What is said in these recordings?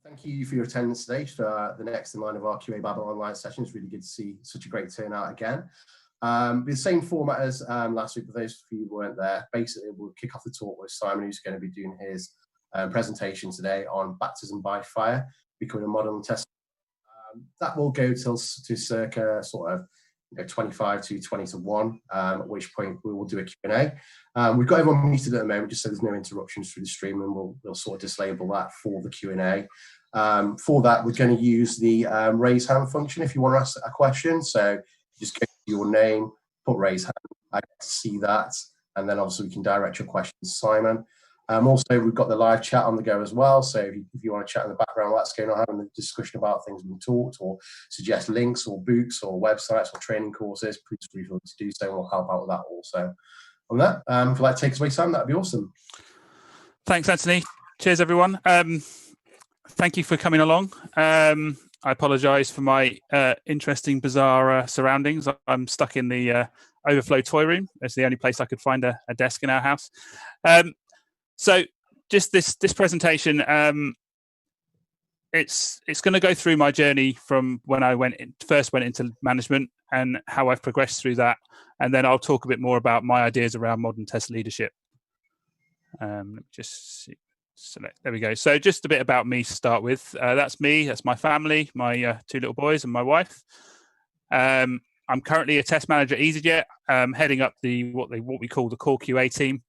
Thank you for your attendance today for the next in line of our QA Babble online session. It's really good to see such a great turnout again. The same format as last week, for those of you who weren't there. Basically, we'll kick off the talk with Simon, who's going to be doing his presentation today on baptism by fire, becoming a model test. That will go to circa sort of 25 to 20 to 1, at which point we will do a Q&A. We've got everyone muted at the moment, just so there's no interruptions through the stream, and we'll sort of dislabel that for the Q&A. For that, we're going to use the raise hand function if you want to ask a question. So just go to your name, put raise hand, I get to see that, and then obviously we can direct your questions to Simon. Also, we've got the live chat on the go as well. So if you want to chat in the background while that's going on, having a discussion about things being taught, or suggest links or books or websites or training courses, please feel free to do so, and we'll help out with that also. On that, if you'd like to take us away, Sam, that'd be awesome. Thanks, Anthony. Cheers, everyone. Thank you for coming along. I apologise for my interesting, bizarre surroundings. I'm stuck in the overflow toy room. It's the only place I could find a desk in our house. So just this presentation, it's going to go through my journey from when I first went into management and how I've progressed through that, and then I'll talk a bit more about my ideas around modern test leadership. Let me just see. Select. There we go. So just a bit about me to start with. That's me. That's my family, my 2 little boys and my wife. I'm currently a test manager at EasyJet, heading up what we call the core QA team.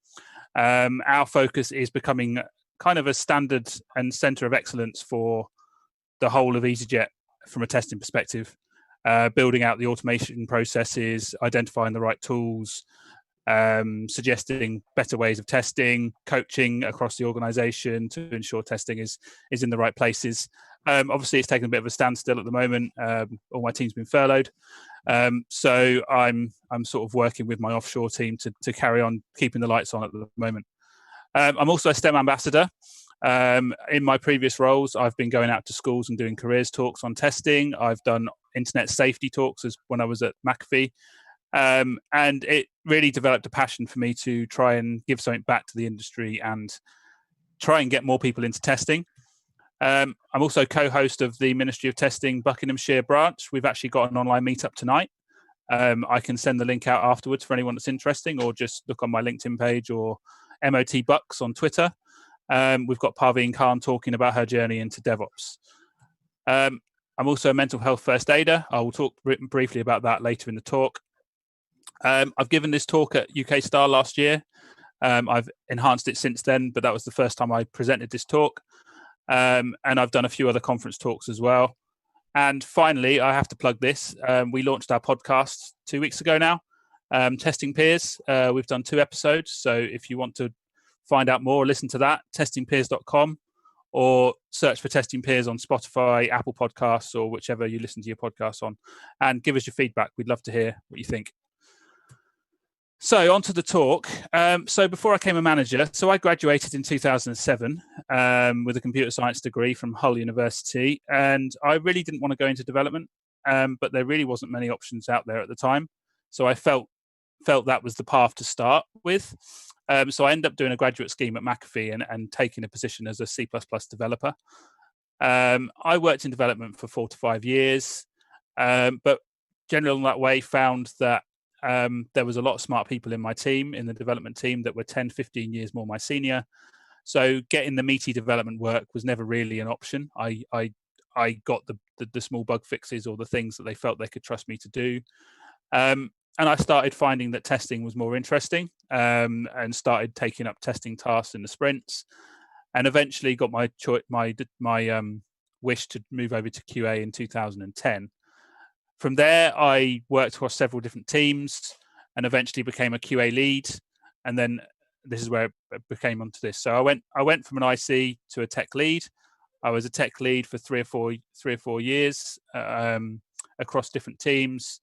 Our focus is becoming kind of a standard and centre of excellence for the whole of EasyJet from a testing perspective, building out the automation processes, identifying the right tools, suggesting better ways of testing, coaching across the organisation to ensure testing is in the right places. Obviously, it's taken a bit of a standstill at the moment. All my team's been furloughed. So I'm sort of working with my offshore team to carry on keeping the lights on at the moment. I'm also a STEM ambassador. In my previous roles, I've been going out to schools and doing careers talks on testing. I've done internet safety talks when I was at McAfee. And it really developed a passion for me to try and give something back to the industry and try and get more people into testing. I'm also co-host of the Ministry of Testing Buckinghamshire branch. We've actually got an online meetup tonight. I can send the link out afterwards for anyone that's interesting, or just look on my LinkedIn page or MOT Bucks on Twitter. We've got Parveen Khan talking about her journey into DevOps. I'm also a mental health first aider. I will talk briefly about that later in the talk. I've given this talk at UK Star last year. I've enhanced it since then, but that was the first time I presented this talk. And I've done a few other conference talks as well. And finally, I have to plug this. We launched our podcast 2 weeks ago now, Testing Peers. We've done 2 episodes. So if you want to find out more, listen to that, testingpeers.com, or search for Testing Peers on Spotify, Apple Podcasts, or whichever you listen to your podcasts on, and give us your feedback. We'd love to hear what you think. So on to the talk. So before I became a manager, so I graduated in 2007 with a computer science degree from Hull University, and I really didn't want to go into development, but there really wasn't many options out there at the time. So I felt that was the path to start with. So I ended up doing a graduate scheme at McAfee and taking a position as a C++ developer. I worked in development for 4 to 5 years, but generally in that way found that there was a lot of smart people in my team, in the development team, that were 10, 15 years more my senior. So getting the meaty development work was never really an option. I got the small bug fixes or the things that they felt they could trust me to do. And I started finding that testing was more interesting, and started taking up testing tasks in the sprints, and eventually got my wish to move over to QA in 2010. From there, I worked across several different teams and eventually became a QA lead. And then this is where it became onto this. So I went from an IC to a tech lead. I was a tech lead for three or four years across different teams,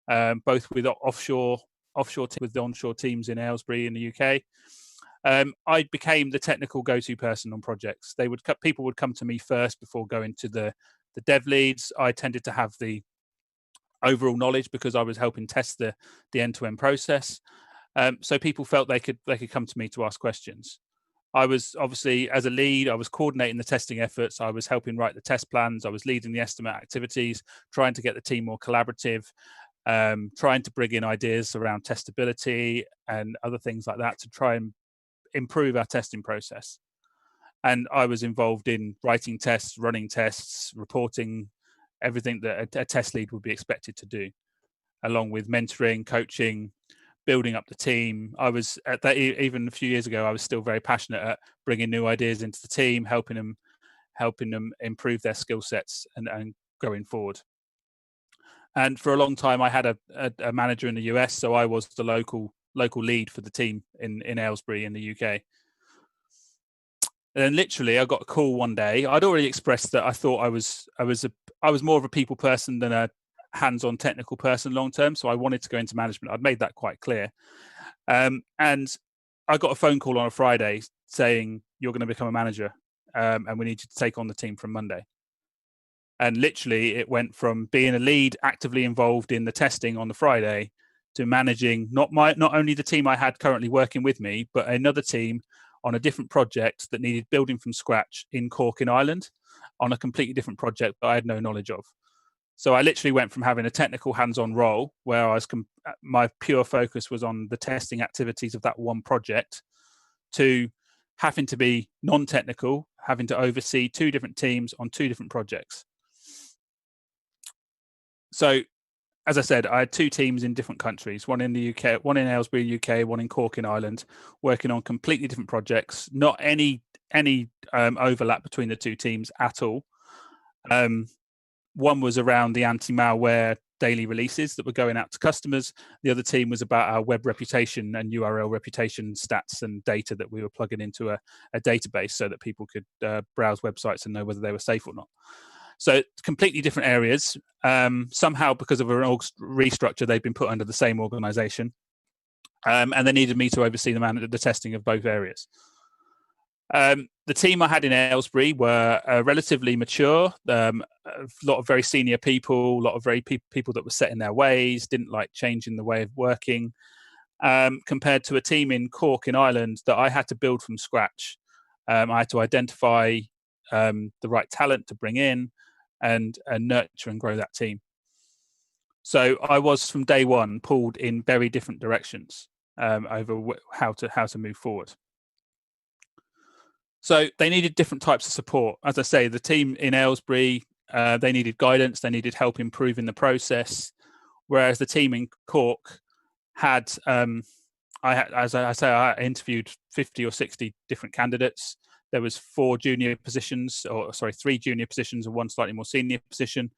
both with offshore with the onshore teams in Aylesbury in the UK. I became the technical go-to person on projects. People would come to me first before going to the dev leads. I tended to have the overall knowledge because I was helping test the end-to-end process. So people felt they could come to me to ask questions. I was obviously, as a lead, I was coordinating the testing efforts. I was helping write the test plans. I was leading the estimate activities, trying to get the team more collaborative, trying to bring in ideas around testability and other things like that to try and improve our testing process. And I was involved in writing tests, running tests, reporting, everything that a test lead would be expected to do, along with mentoring, coaching, building up the team. I was at that, even a few years ago, I was still very passionate at bringing new ideas into the team, helping them improve their skill sets and going forward. And for a long time, I had a manager in the US, so I was the local lead for the team in Aylesbury in the UK. And then literally, I got a call one day. I'd already expressed that I thought I was more of a people person than a hands-on technical person long term. So I wanted to go into management. I'd made that quite clear. And I got a phone call on a Friday saying, "You're going to become a manager, and we need you to take on the team from Monday." And literally, it went from being a lead, actively involved in the testing on the Friday, to managing not only the team I had currently working with me, but another team on a different project that needed building from scratch in Cork in Ireland, on a completely different project that I had no knowledge of. So I literally went from having a technical hands-on role where my pure focus was on the testing activities of that one project, to having to be non-technical, having to oversee two different teams on two different projects. So, as I said, I had two teams in different countries, one in the UK, one in Aylesbury, UK, one in Cork in Ireland, working on completely different projects, not any overlap between the two teams at all. One was around the anti-malware daily releases that were going out to customers. The other team was about our web reputation and URL reputation stats and data that we were plugging into a database so that people could browse websites and know whether they were safe or not. So completely different areas. Somehow, because of an org restructure, they've been put under the same organization. And they needed me to oversee the testing of both areas. The team I had in Aylesbury were relatively mature, a lot of very senior people, a lot of very people that were set in their ways, didn't like changing the way of working, compared to a team in Cork in Ireland that I had to build from scratch. I had to identify the right talent to bring in and nurture and grow that team. So I was, from day one, pulled in very different directions over how to move forward. So they needed different types of support. As I say, the team in Aylesbury, they needed guidance, they needed help improving the process, whereas the team in Cork had, I interviewed 50 or 60 different candidates. There was 3 junior positions and one slightly more senior position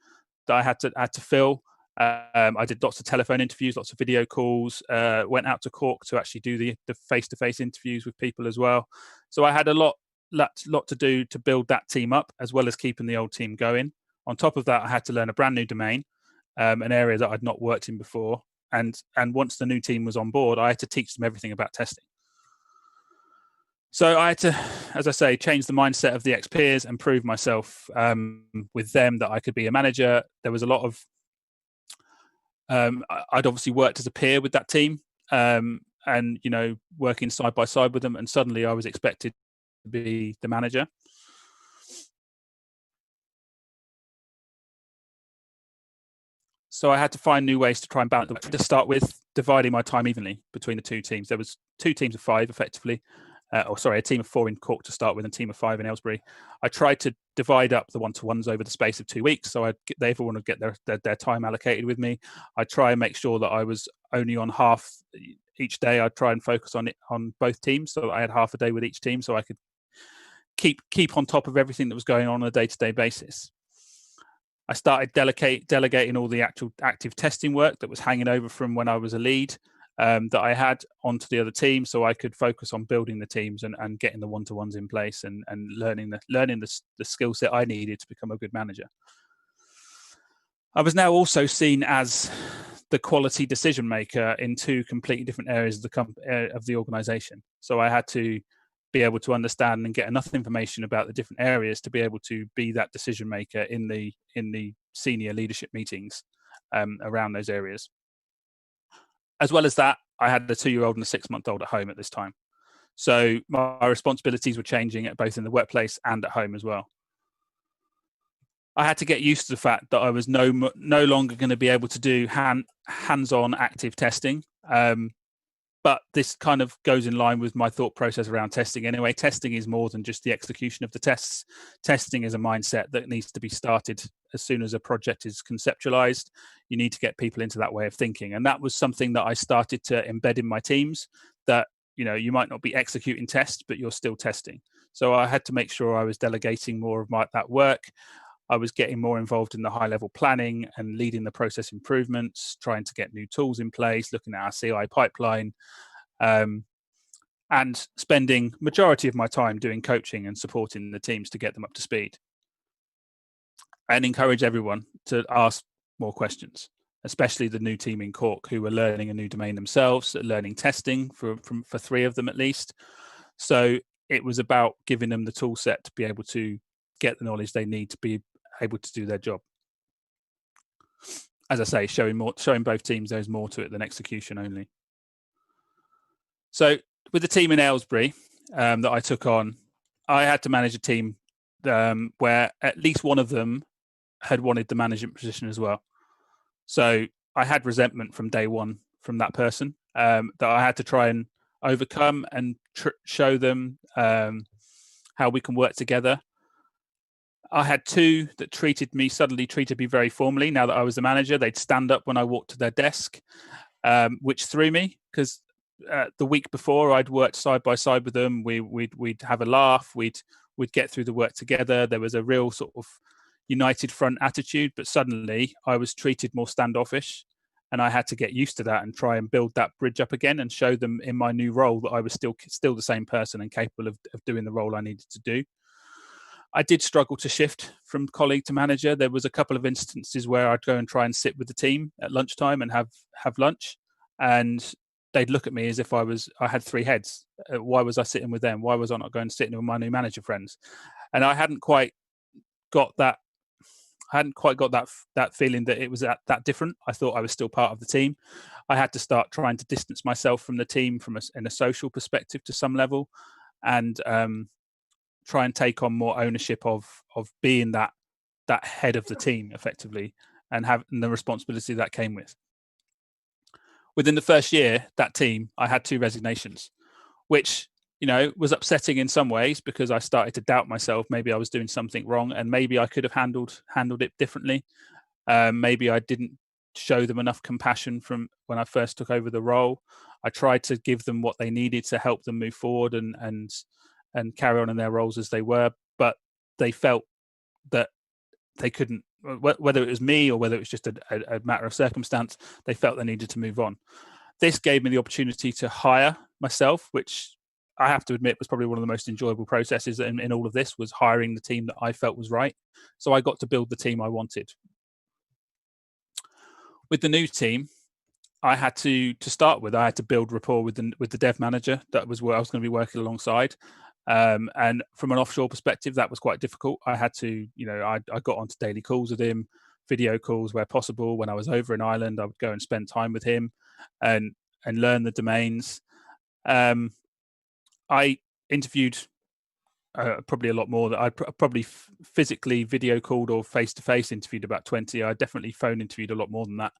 that I had to fill. I did lots of telephone interviews, lots of video calls, went out to Cork to actually do the face-to-face interviews with people as well. So I had a lot to do to build that team up, as well as keeping the old team going. On top of that, I had to learn a brand new domain, an area that I'd not worked in before. And once the new team was on board, I had to teach them everything about testing. So I had to, as I say, change the mindset of the ex-peers and prove myself with them that I could be a manager. There was a lot of, I'd obviously worked as a peer with that team and, working side by side with them. And suddenly I was expected to be the manager. So I had to find new ways to try and balance. To start with, dividing my time evenly between the two teams. There was 2 teams of 5 effectively. A team of 4 in Cork to start with and a team of 5 in Aylesbury. I tried to divide up the one-to-ones over the space of 2 weeks, so everyone would get their time allocated with me. I try and make sure that I was only on half each day. I'd try and focus on both teams, so I had half a day with each team, so I could keep on top of everything that was going on a day-to-day basis. I started delegating all the actual active testing work that was hanging over from when I was a lead, that I had, onto the other team, so I could focus on building the teams and getting the one-to-ones in place and learning the skill set I needed to become a good manager. I was now also seen as the quality decision maker in 2 completely different areas of the organization. So I had to be able to understand and get enough information about the different areas to be able to be that decision maker in the senior leadership meetings around those areas. As well as that, I had a 2-year-old and a 6-month-old at home at this time. So my responsibilities were changing both in the workplace and at home as well. I had to get used to the fact that I was no longer going to be able to do hands-on active testing. But this kind of goes in line with my thought process around testing anyway. Testing is more than just the execution of the tests. Testing is a mindset that needs to be started as soon as a project is conceptualized. You need to get people into that way of thinking. And that was something that I started to embed in my teams, that, you might not be executing tests, but you're still testing. So I had to make sure I was delegating more of that work. I was getting more involved in the high-level planning and leading the process improvements, trying to get new tools in place, looking at our CI pipeline, and spending majority of my time doing coaching and supporting the teams to get them up to speed. And encourage everyone to ask more questions, especially the new team in Cork, who were learning a new domain themselves, learning testing for 3 of them at least. So it was about giving them the tool set to be able to get the knowledge they need to be able to do their job. As I say, showing both teams there's more to it than execution only. So with the team in Aylesbury that I took on, I had to manage a team where at least one of them had wanted the management position as well. So I had resentment from day one from that person that I had to try and overcome and show them how we can work together. I had 2 that suddenly treated me very formally. Now that I was the manager, they'd stand up when I walked to their desk, which threw me, because the week before I'd worked side by side with them. We'd have a laugh. We'd get through the work together. There was a real sort of united front attitude, but suddenly I was treated more standoffish, and I had to get used to that and try and build that bridge up again and show them in my new role that I was still the same person and capable of doing the role I needed to do. I did struggle to shift from colleague to manager. There was a couple of instances where I'd go and try and sit with the team at lunchtime and have lunch, and they'd look at me as if I had 3 heads. Why was I sitting with them? Why was I not going to sit with my new manager friends? And I hadn't quite got that feeling that it was that different. I thought I was still part of the team. I had to start trying to distance myself from the team in a social perspective to some level, and try and take on more ownership of being that head of the team effectively, and having the responsibility that came with. Within the first year, that team, I had 2 resignations, which, was upsetting in some ways, because I started to doubt myself. Maybe I was doing something wrong, and maybe I could have handled it differently. Maybe I didn't show them enough compassion from when I first took over the role. I tried to give them what they needed to help them move forward and carry on in their roles as they were, but they felt that they couldn't, whether it was me or whether it was just a matter of circumstance, they felt they needed to move on. This gave me the opportunity to hire myself, which I have to admit was probably one of the most enjoyable processes in all of this, was hiring the team that I felt was right. So I got to build the team I wanted. With the new team, I had to start with, I had to build rapport with the dev manager. That was where I was going to be working alongside. And from an offshore perspective, that was quite difficult. I had to, I got onto daily calls with him, video calls where possible. When I was over in Ireland, I would go and spend time with him and learn the domains. I interviewed probably a lot more. That I'd probably physically video called or face-to-face interviewed about 20. I definitely phone interviewed a lot more than that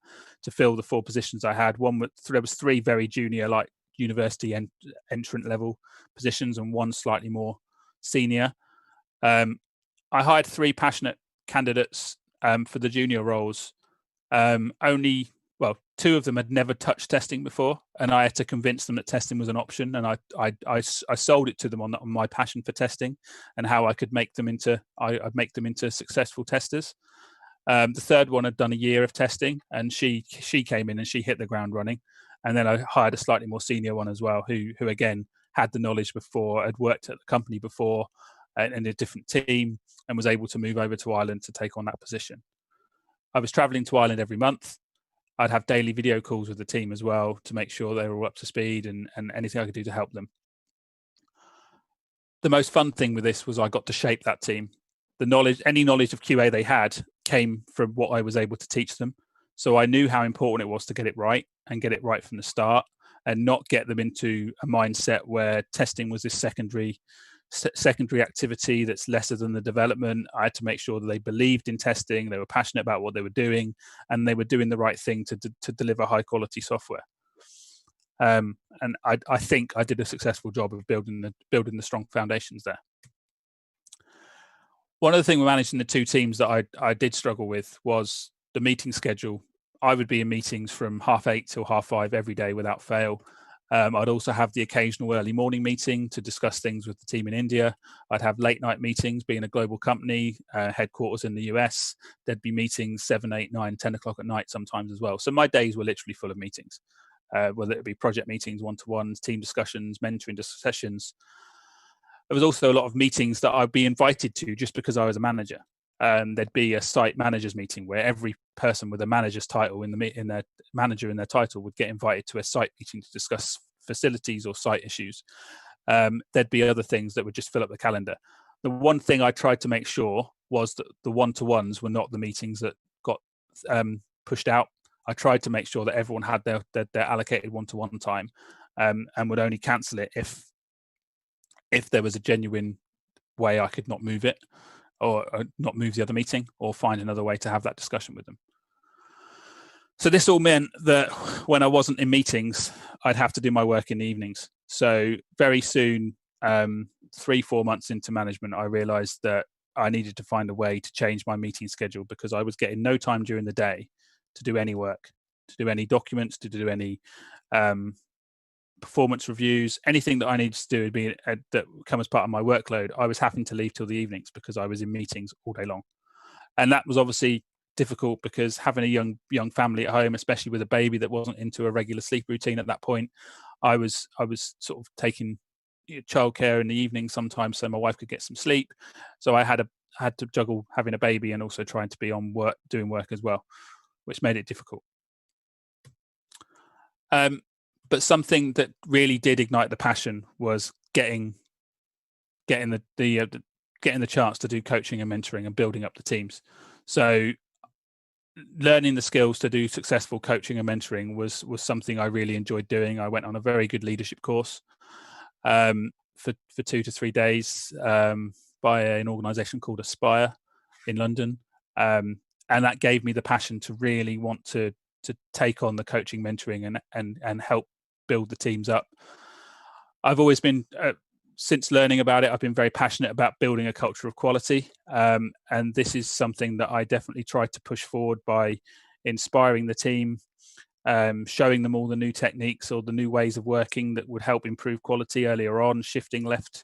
to fill the 4 positions I had. There was 3 very junior, like university entrant level positions, and 1 slightly more senior. I hired 3 passionate candidates for the junior roles. Only 2 of them had never touched testing before, and I had to convince them that testing was an option. And I sold it to them on my passion for testing and how I could make them into successful testers. The 3rd one had done a year of testing, and she came in and she hit the ground running. And then I hired a slightly more senior one as well, who again had the knowledge before, had worked at the company before in a different team, and was able to move over to Ireland to take on that position. I was traveling to Ireland every month. I'd have daily video calls with the team as well to make sure they were all up to speed and anything I could do to help them. The most fun thing with this was I got to shape that team. Any knowledge of QA they had came from what I was able to teach them. So I knew how important it was to get it right and get it right from the start. and not get them into a mindset where testing was this secondary activity that's lesser than the development. I had to make sure that they believed in testing, they were passionate about what they were doing, and they were doing the right thing to deliver high quality software. And I think I did a successful job of building the strong foundations there. One of the things we managed in the two teams that I did struggle with was the meeting schedule. I would be in meetings from 8:30 till 5:30 every day without fail. I'd also have the occasional early morning meeting to discuss things with the team in India. I'd have late night meetings, being a global company, headquarters in the US. There'd be meetings 7, 8, 9, 10 o'clock at night sometimes as well. So my days were literally full of meetings, whether it be project meetings, one-to-ones, team discussions, mentoring sessions. There was also a lot of meetings that I'd be invited to just because I was a manager. There'd be a site managers meeting where every person with a manager's title in their manager in their title would get invited to a site meeting to discuss facilities or site issues. There'd be other things that would just fill up the calendar. The one thing I tried to make sure was that the one-to-ones were not the meetings that got pushed out. I tried to make sure that everyone had their allocated one-to-one time, and would only cancel it if there was a genuine way I could not move it, or not move the other meeting, or find another way to have that discussion with them. So this all meant that when I wasn't in meetings, I'd have to do my work in the evenings. So very soon, 3-4 months into management, I realized that I needed to find a way to change my meeting schedule, because I was getting no time during the day to do any work, to do any documents, to do any performance reviews, anything that I needed to do that come as part of my workload. I was having to leave till the evenings because I was in meetings all day long. And that was obviously difficult, because having a young family at home, especially with a baby that wasn't into a regular sleep routine at that point, I was sort of taking childcare in the evening sometimes so my wife could get some sleep. So I had to juggle having a baby and also trying to be on work, doing work as well, which made it difficult. But something that really did ignite the passion was getting the chance to do coaching and mentoring and building up the teams. So learning the skills to do successful coaching and mentoring was something I really enjoyed doing. I went on a very good leadership course for 2 to 3 days by an organisation called Aspire in London, and that gave me the passion to really want to take on the coaching, mentoring, and help build the teams up. I've always been, since learning about it, I've been very passionate about building a culture of quality. And this is something that I definitely tried to push forward by inspiring the team, showing them all the new techniques or the new ways of working that would help improve quality earlier on, shifting left,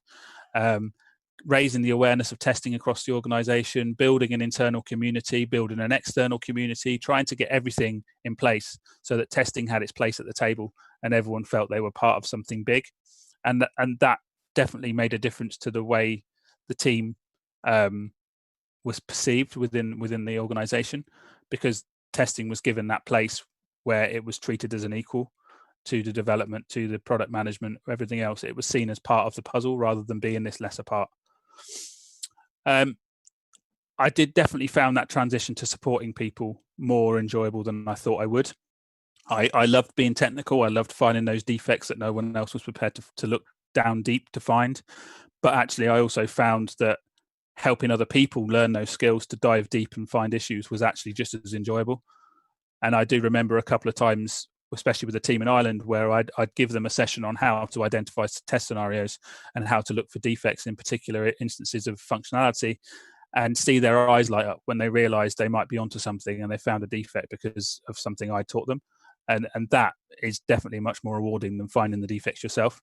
raising the awareness of testing across the organization, building an internal community, building an external community, trying to get everything in place so that testing had its place at the table and everyone felt they were part of something big. And that definitely made a difference to the way the team was perceived within the organization, because testing was given that place where it was treated as an equal to the development, to the product management, everything else. It was seen as part of the puzzle rather than being this lesser part. I did definitely found that transition to supporting people more enjoyable than I thought I would. I loved being technical. I loved finding those defects that no one else was prepared to look down deep to find. But actually, I also found that helping other people learn those skills to dive deep and find issues was actually just as enjoyable. And I do remember a couple of times, especially with the team in Ireland, where I'd give them a session on how to identify test scenarios and how to look for defects in particular instances of functionality, and see their eyes light up when they realized they might be onto something and they found a defect because of something I taught them. And that is definitely much more rewarding than finding the defects yourself.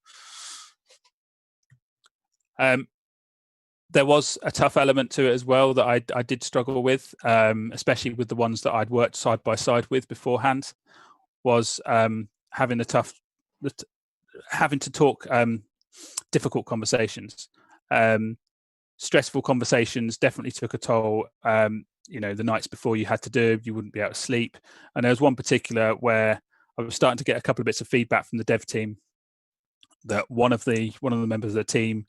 There was a tough element to it as well that I did struggle with, especially with the ones that I'd worked side by side with beforehand, was having to talk difficult conversations. Stressful conversations definitely took a toll. The nights before you had to do, you wouldn't be able to sleep. And there was one particular where I was starting to get a couple of bits of feedback from the dev team that one of the members of the team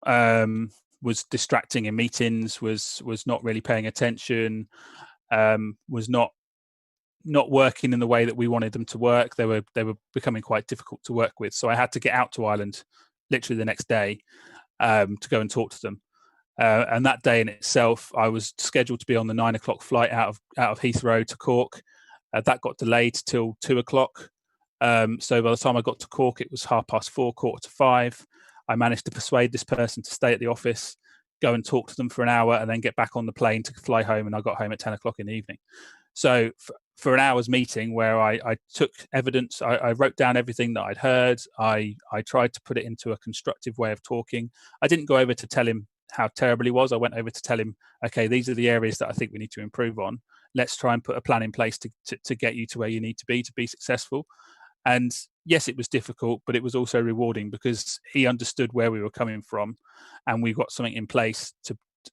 was distracting in meetings, was not really paying attention, was not not working in the way that we wanted them to work. They were becoming quite difficult to work with. So I had to get out to Ireland literally the next day to go and talk to them. And that day in itself, I was scheduled to be on the 9 o'clock flight out of Heathrow to Cork. That got delayed till 2 o'clock. So by the time I got to Cork, it was 4:30, 4:45. I managed to persuade this person to stay at the office, go and talk to them for an hour, and then get back on the plane to fly home. And I got home at 10 o'clock in the evening. So for an hour's meeting where I took evidence, I wrote down everything that I'd heard. I tried to put it into a constructive way of talking. I didn't go over to tell him how terrible he was. I went over to tell him, okay, these are the areas that I think we need to improve on. Let's try and put a plan in place to get you to where you need to be successful. And yes, it was difficult, but it was also rewarding because he understood where we were coming from, and we got something in place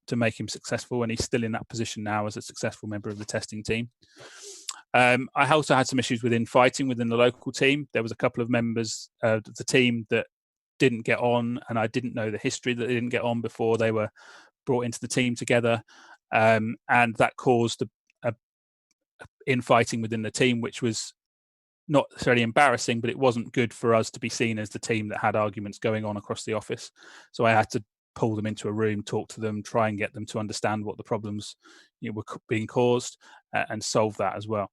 to make him successful. And he's still in that position now as a successful member of the testing team. I also had some issues within fighting within the local team. There was a couple of members of the team that didn't get on, and I didn't know the history that they didn't get on before they were brought into the team together. And that caused a infighting within the team, which was not necessarily embarrassing, but it wasn't good for us to be seen as the team that had arguments going on across the office. So I had to pull them into a room, talk to them, try and get them to understand what the problems were being caused, and solve that as well.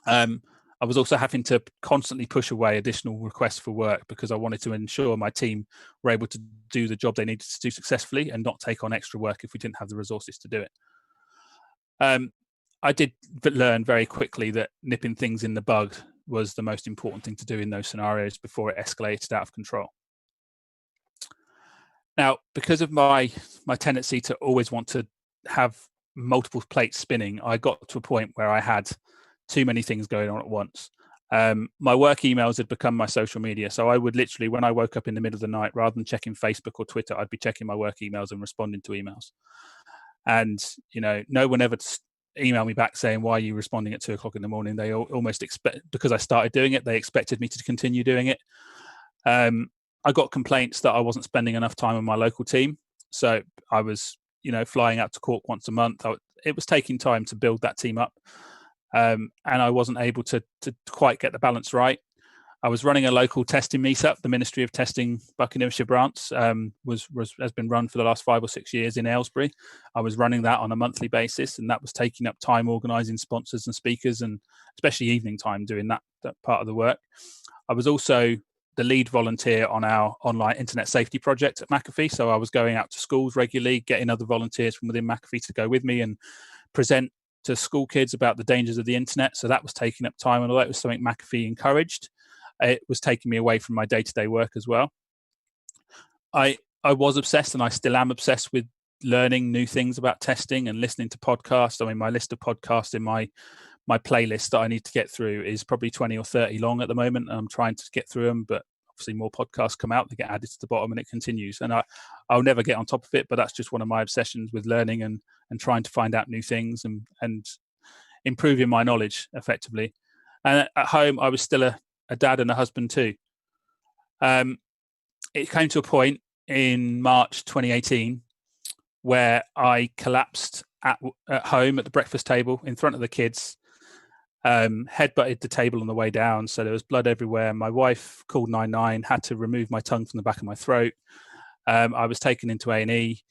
I was also having to constantly push away additional requests for work because I wanted to ensure my team were able to do the job they needed to do successfully and not take on extra work if we didn't have the resources to do it. I did learn very quickly that nipping things in the bud was the most important thing to do in those scenarios before it escalated out of control. Now, because of my tendency to always want to have multiple plates spinning, I got to a point where I had too many things going on at once. My work emails had become my social media. So I would literally, when I woke up in the middle of the night, rather than checking Facebook or Twitter, I'd be checking my work emails and responding to emails. And, no one ever emailed me back saying, why are you responding at 2 o'clock in the morning? They almost expect, because I started doing it, they expected me to continue doing it. I got complaints that I wasn't spending enough time on my local team. So I was, flying out to Cork once a month. It was taking time to build that team up. And I wasn't able to quite get the balance right. I was running a local testing meetup. The Ministry of Testing Buckinghamshire branch has been run for the last 5 or 6 years in Aylesbury. I was running that on a monthly basis, and that was taking up time organising sponsors and speakers, and especially evening time doing that part of the work. I was also the lead volunteer on our online internet safety project at McAfee. So I was going out to schools regularly, getting other volunteers from within McAfee to go with me and present to school kids about the dangers of the internet. So that was taking up time, and although it was something McAfee encouraged, it was taking me away from my day-to-day work as well. I was obsessed, and I still am obsessed with learning new things about testing and listening to podcasts. I mean, my list of podcasts in my playlist that I need to get through is probably 20 or 30 long at the moment. I'm trying to get through them, but obviously more podcasts come out, they get added to the bottom, and it continues. And I'll never get on top of it, but that's just one of my obsessions with learning and trying to find out new things and improving my knowledge effectively. And at home, I was still a dad and a husband too. It came to a point in March 2018 where I collapsed at home at the breakfast table in front of the kids, headbutted the table on the way down. So there was blood everywhere. My wife called 999, had to remove my tongue from the back of my throat. I was taken into A&E.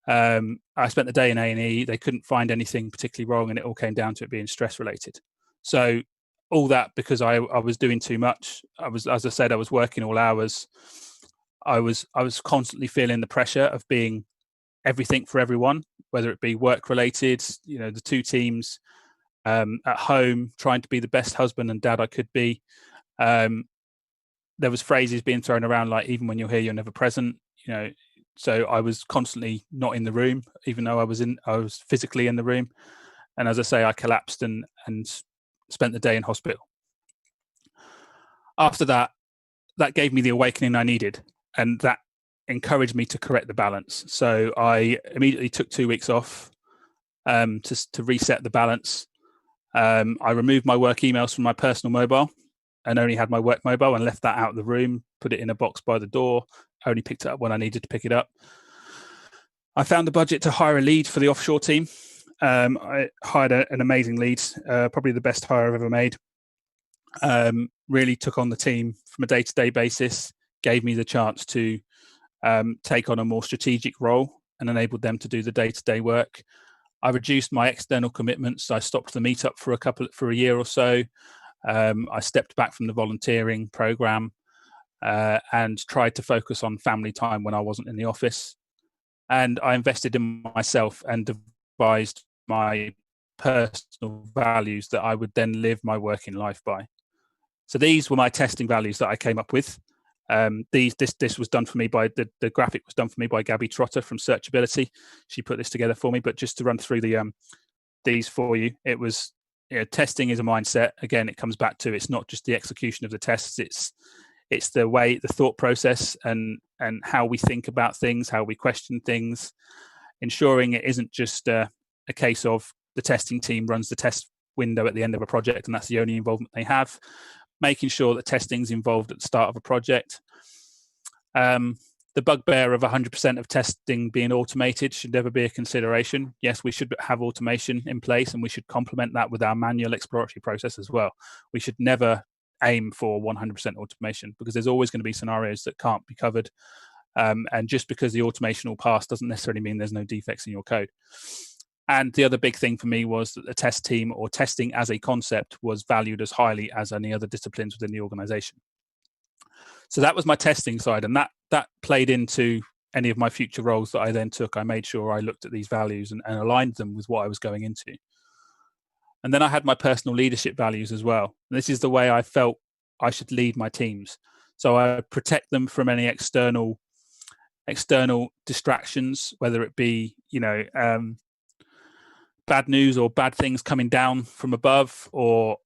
I spent the day in A&E. They couldn't find anything particularly wrong, and it all came down to it being stress related. So all that because I was doing too much. As I said, I was working all hours. I was constantly feeling the pressure of being everything for everyone, whether it be work related, the two teams, at home, trying to be the best husband and dad I could be. There was phrases being thrown around like, even when you're here, you're never present, so I was constantly not in the room, even though I was physically in the room. And as I say, I collapsed and spent the day in hospital. After that gave me the awakening I needed, and that encouraged me to correct the balance. So I immediately took 2 weeks off to reset the balance. I removed my work emails from my personal mobile and only had my work mobile, and left that out of the room, put it in a box by the door, only picked it up when I needed to pick it up. I found the budget to hire a lead for the offshore team. I hired an amazing lead, probably the best hire I've ever made. Really took on the team from a day-to-day basis, gave me the chance to take on a more strategic role and enabled them to do the day-to-day work. I reduced my external commitments. I stopped the meetup for a year or so. I stepped back from the volunteering program and tried to focus on family time when I wasn't in the office. And I invested in myself and devised my personal values that I would then live my working life by. So these were my testing values that I came up with. This was done for me by the graphic was done for me by Gabby Trotter from Searchability. She put this together for me. But just to run through these for you, it was testing is a mindset. Again, it comes back to it's not just the execution of the tests. It's the thought process and how we think about things, how we question things, ensuring it isn't just a case of the testing team runs the test window at the end of a project and that's the only involvement they have. Making sure that testing is involved at the start of a project. The bugbear of 100% of testing being automated should never be a consideration. Yes, we should have automation in place and we should complement that with our manual exploratory process as well. We should never aim for 100% automation because there's always going to be scenarios that can't be covered. And just because the automation will pass doesn't necessarily mean there's no defects in your code. And the other big thing for me was that the test team or testing as a concept was valued as highly as any other disciplines within the organization. So that was my testing side. And that played into any of my future roles that I then took. I made sure I looked at these values and aligned them with what I was going into. And then I had my personal leadership values as well. And this is the way I felt I should lead my teams. So I protect them from any external distractions, whether it be, bad news or bad things coming down from above or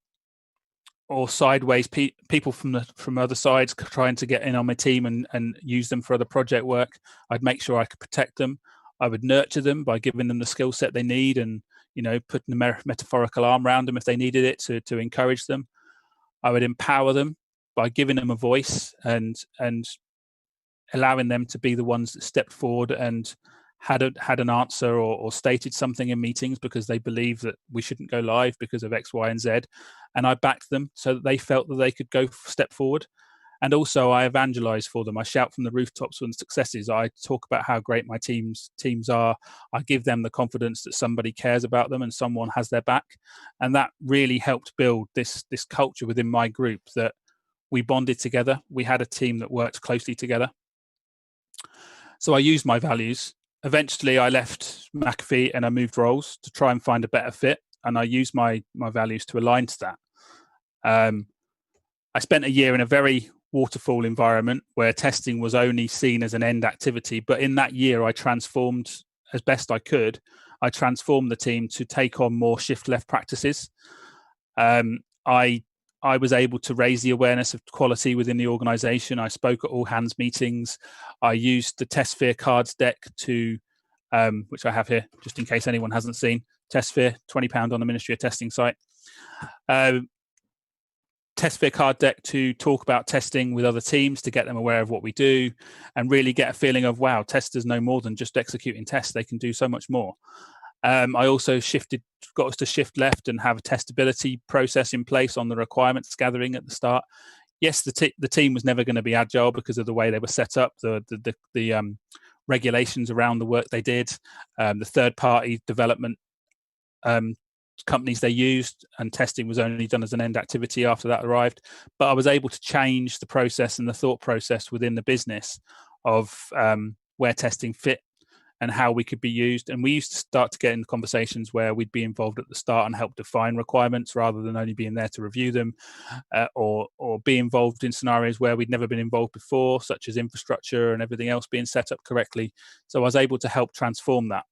sideways people from other sides trying to get in on my team and use them for other project work. I'd make sure I could protect them. I would nurture them by giving them the skill set they need and putting a metaphorical arm around them if they needed it to encourage them. I would empower them by giving them a voice and allowing them to be the ones that stepped forward and had an answer or stated something in meetings because they believe that we shouldn't go live because of X, Y, and Z. And I backed them so that they felt that they could go step forward. And also I evangelize for them. I shout from the rooftops on successes. I talk about how great my teams are. I give them the confidence that somebody cares about them and someone has their back. And that really helped build this culture within my group that we bonded together. We had a team that worked closely together. So I used my values. Eventually, I left McAfee and I moved roles to try and find a better fit. And I used my values to align to that. I spent a year in a very waterfall environment where testing was only seen as an end activity. But in that year, I transformed as best I could. I transformed the team to take on more shift left practices. I was able to raise the awareness of quality within the organization. I spoke at all hands meetings. I used the TestSphere cards deck to, which I have here, just in case anyone hasn't seen. TestSphere, £20 on the Ministry of Testing site. TestSphere card deck to talk about testing with other teams to get them aware of what we do and really get a feeling of, wow, testers know more than just executing tests. They can do so much more. I also got us to shift left and have a testability process in place on the requirements gathering at the start. Yes, the team was never going to be agile because of the way they were set up, the regulations around the work they did, the third-party development companies they used, and testing was only done as an end activity after that arrived. But I was able to change the process and the thought process within the business of where testing fit and how we could be used. And we used to start to get in conversations where we'd be involved at the start and help define requirements rather than only being there to review them, or be involved in scenarios where we'd never been involved before, such as infrastructure and everything else being set up correctly. So I was able to help transform that.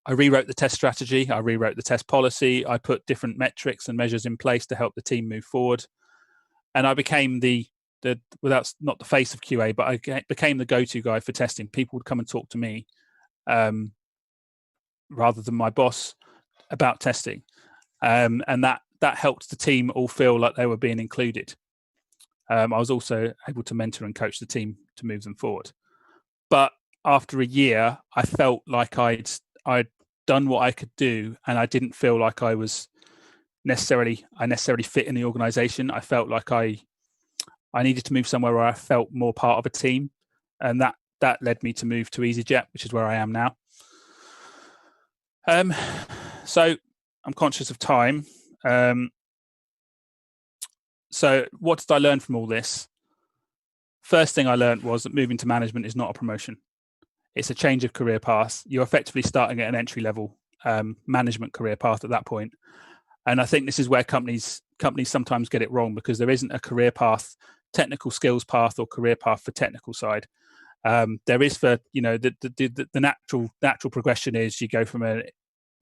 I rewrote the test strategy. I rewrote the test policy. I put different metrics and measures in place to help the team move forward. And I became without not the face of QA, but I became the go-to guy for testing. People would come and talk to me rather than my boss about testing. And that helped the team all feel like they were being included. I was also able to mentor and coach the team to move them forward. But after a year, I felt like I'd done what I could do, and I didn't feel like I necessarily fit in the organization. I felt like I needed to move somewhere where I felt more part of a team, and that led me to move to EasyJet, which is where I am now. So I'm conscious of time. So what did I learn from all this? First thing I learned was that moving to management is not a promotion. It's a change of career path. You're effectively starting at an entry level management career path at that point. And I think this is where companies sometimes get it wrong, because there isn't a career path, technical skills path, or career path for technical side. There is for, the natural progression is you go from a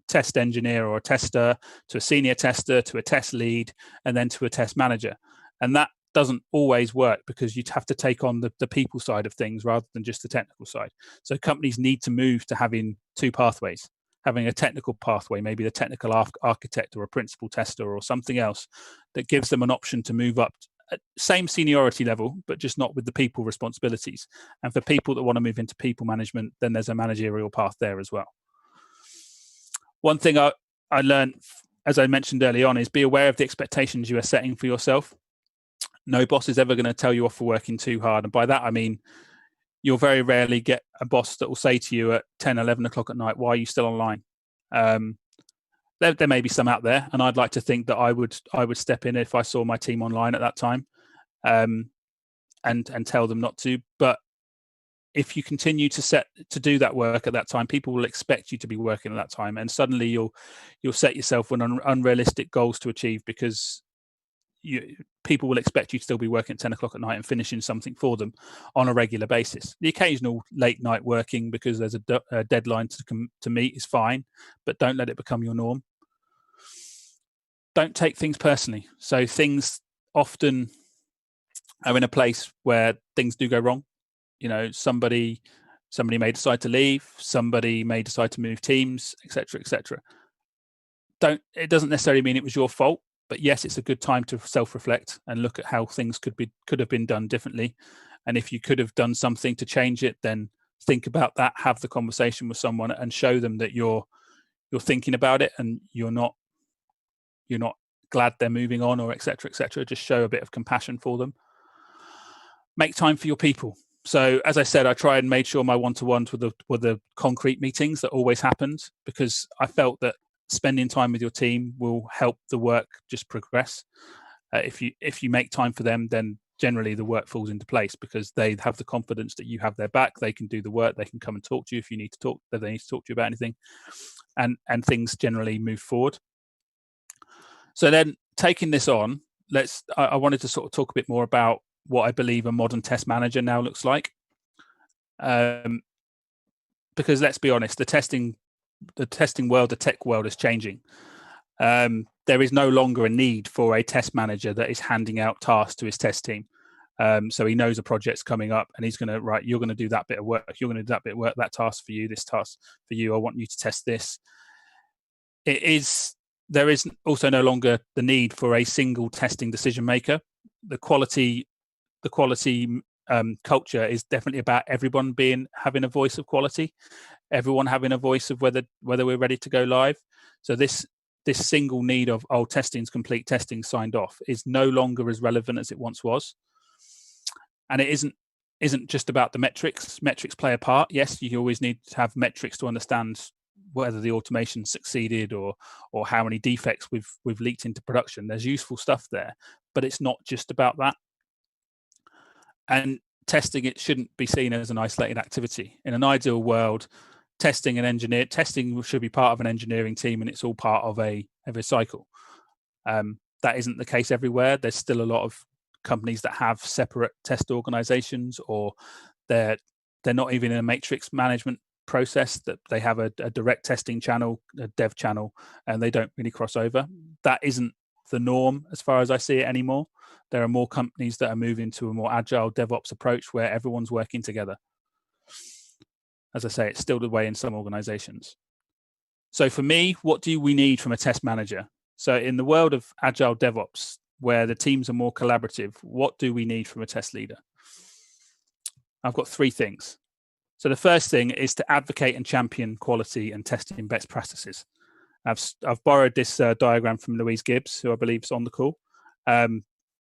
test engineer or a tester to a senior tester to a test lead and then to a test manager. And that doesn't always work, because you'd have to take on the people side of things rather than just the technical side. So companies need to move to having two pathways, having a technical pathway, maybe the technical architect or a principal tester or something else that gives them an option to move up at same seniority level, but just not with the people responsibilities. And for people that want to move into people management, then there's a managerial path there as well. One thing I learned, as I mentioned early on, is be aware of the expectations you are setting for yourself. No boss is ever going to tell you off for working too hard. And by that, I mean, you'll very rarely get a boss that will say to you at 10, 11 o'clock at night, why are you still online? There may be some out there, and I'd like to think that I would step in if I saw my team online at that time, and tell them not to. But if you continue to do that work at that time, people will expect you to be working at that time, and suddenly you'll set yourself with unrealistic goals to achieve, because people will expect you to still be working at 10 o'clock at night and finishing something for them on a regular basis. The occasional late night working because there's a deadline to meet is fine, but don't let it become your norm. Don't take things personally. So things often are in a place where things do go wrong. Somebody may decide to leave, somebody may decide to move teams, etc., etc. It doesn't necessarily mean it was your fault, but yes, it's a good time to self-reflect and look at how things could have been done differently. And if you could have done something to change it, then think about that, have the conversation with someone and show them that you're thinking about it and you're not glad they're moving on, or etc., etc. Just show a bit of compassion for them. Make time for your people. So as I said, I tried and made sure my one-to-ones were the concrete meetings that always happened, because I felt that spending time with your team will help the work just progress. If you make time for them, then generally the work falls into place, because they have the confidence that you have their back. They can do the work. They can come and talk to you if you need to talk. If they need to talk to you about anything, and things generally move forward. So then, taking this on, I wanted to sort of talk a bit more about what I believe a modern test manager now looks like. Because let's be honest, the testing world, the tech world is changing. There is no longer a need for a test manager that is handing out tasks to his test team. So he knows a project's coming up and he's going to, right, you're going to do that bit of work. You're going to do that bit of work, that task for you, this task for you. I want you to test this. There is also no longer the need for a single testing decision maker. The quality culture is definitely about everyone having a voice of quality, everyone having a voice of whether we're ready to go live. So this single need of testing's complete, testing signed off is no longer as relevant as it once was. And it isn't just about the metrics. Metrics play a part. Yes, you always need to have metrics to understand whether the automation succeeded or how many defects we've leaked into production. There's useful stuff there, but it's not just about that. And testing, it shouldn't be seen as an isolated activity. In an ideal world, testing should be part of an engineering team, and it's all part of a cycle. That isn't the case everywhere. There's still a lot of companies that have separate test organizations, or they're not even in a matrix management process, that they have a direct testing channel, a dev channel, and they don't really cross over. That isn't the norm as far as I see it anymore. There are more companies that are moving to a more agile DevOps approach where everyone's working together. As I say, it's still the way in some organizations. So for me, what do we need from a test manager? So in the world of agile DevOps, where the teams are more collaborative, what do we need from a test leader? I've got three things. So the first thing is to advocate and champion quality and testing best practices. I've borrowed this diagram from Louise Gibbs, who I believe is on the call.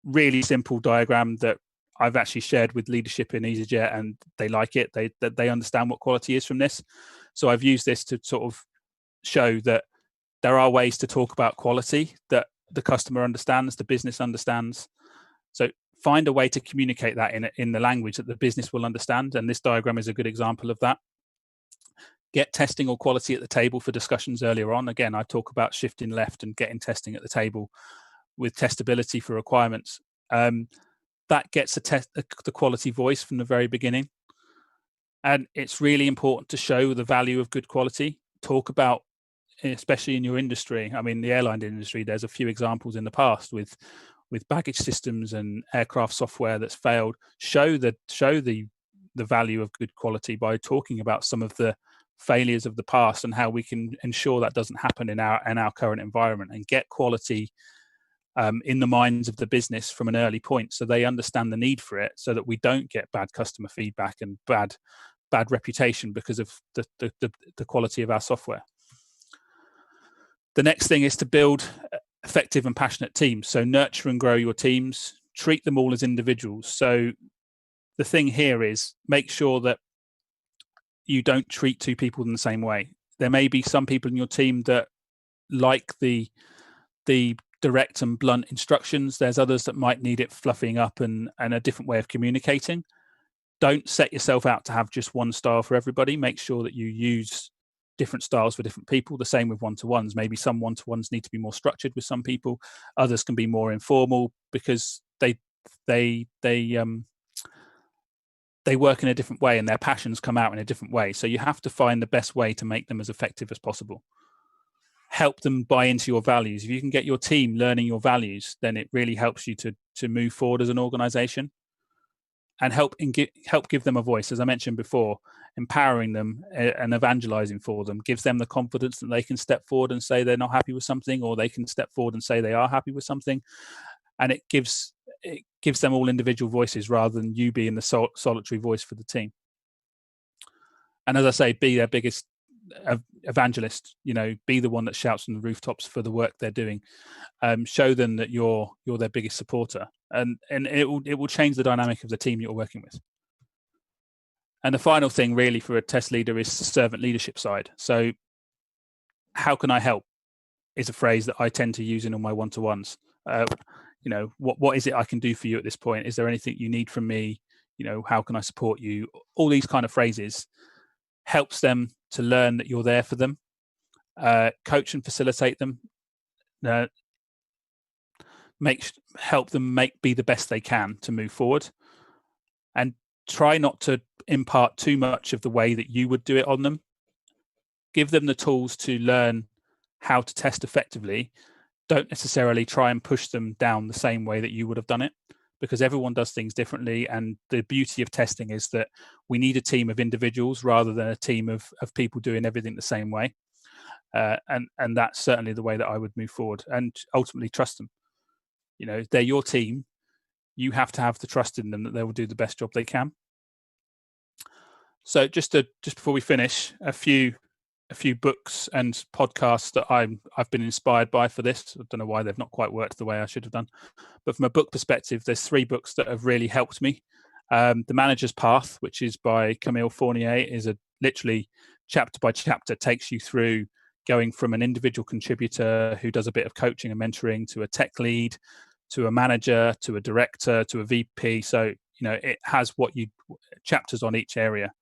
Really simple diagram that I've actually shared with leadership in EasyJet, and they like it. They understand what quality is from this. So I've used this to sort of show that there are ways to talk about quality that the customer understands, the business understands. So find a way to communicate that in the language that the business will understand. And this diagram is a good example of that. Get testing or quality at the table for discussions earlier on. Again, I talk about shifting left and getting testing at the table with testability for requirements. That gets the quality voice from the very beginning. And it's really important to show the value of good quality. Talk about, especially in your industry, I mean, the airline industry, there's a few examples in the past with baggage systems and aircraft software that's failed. Show the value of good quality by talking about some of the failures of the past and how we can ensure that doesn't happen in our current environment, and get quality in the minds of the business from an early point, so they understand the need for it, so that we don't get bad customer feedback and bad reputation because of the quality of our software. The next thing is to build effective and passionate teams. So nurture and grow your teams, treat them all as individuals. So the thing here is make sure that you don't treat two people in the same way. There may be some people in your team that like the direct and blunt instructions. There's others that might need it fluffing up and a different way of communicating. Don't set yourself out to have just one style for everybody. Make sure that you use different styles for different people. The same with one-to-ones. Maybe some one-to-ones need to be more structured with some people. Others can be more informal because they work in a different way and their passions come out in a different way. So you have to find the best way to make them as effective as possible. Help them buy into your values. If you can get your team learning your values, then it really helps you to move forward as an organization. And help give them a voice. As I mentioned before, empowering them and evangelizing for them gives them the confidence that they can step forward and say they're not happy with something, or they can step forward and say they are happy with something. And it gives them all individual voices rather than you being the solitary voice for the team. And as I say, be their biggest evangelist. Be the one that shouts from the rooftops for the work they're doing. Show them that you're their biggest supporter, and it will change the dynamic of the team you're working with. And the final thing really for a test leader is the servant leadership side. So how can I help is a phrase that I tend to use in all my one-to-ones. What is it I can do for you at this point? Is there anything you need from me? How can I support you? All these kind of phrases helps them to learn that you're there for them. Coach and facilitate them. Help them be the best they can to move forward, and try not to impart too much of the way that you would do it on them. Give them the tools to learn how to test effectively. Don't necessarily try and push them down the same way that you would have done it, because everyone does things differently. And the beauty of testing is that we need a team of individuals rather than a team of people doing everything the same way. And that's certainly the way that I would move forward, and ultimately trust them. They're your team. You have to have the trust in them that they will do the best job they can. So just before we finish, a few books and podcasts that I've been inspired by for this. I don't know why they've not quite worked the way I should have done, but from a book perspective, there's 3 books that have really helped me. The Manager's Path, which is by Camille Fournier, is literally chapter by chapter takes you through going from an individual contributor who does a bit of coaching and mentoring to a tech lead, to a manager, to a director, to a VP. So it has chapters on each area